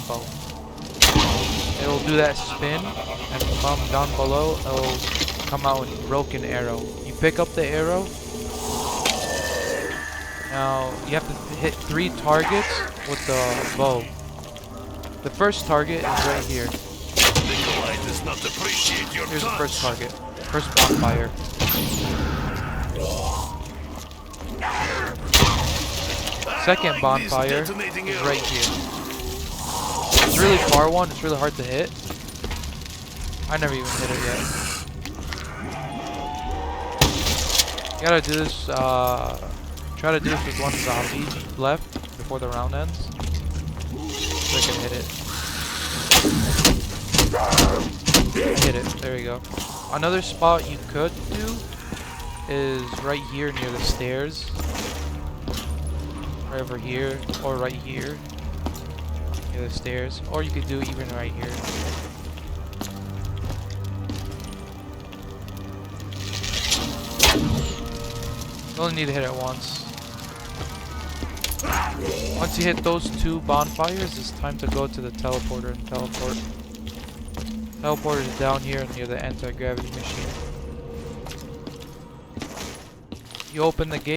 bow. It'll do that spin, and from down below, it'll come out with broken arrow. You pick up the arrow. Now you have to hit 3 targets with the bow. The first target is right here. Here's the first target. First bonfire. Second bonfire is right here. It's a really far one. It's really hard to hit. I never even hit it yet. You gotta do this. Try to do this with one zombie left before the round ends. So I can hit it. Hit it. There you go. Another spot you could do is right here near the stairs. Right over here, or right here near the stairs, or you could do even right here. You only need to hit it once. Once you hit those 2 bonfires, it's time to go to the teleporter and teleport. Teleporter is down here near the anti-gravity machine. You open the gate.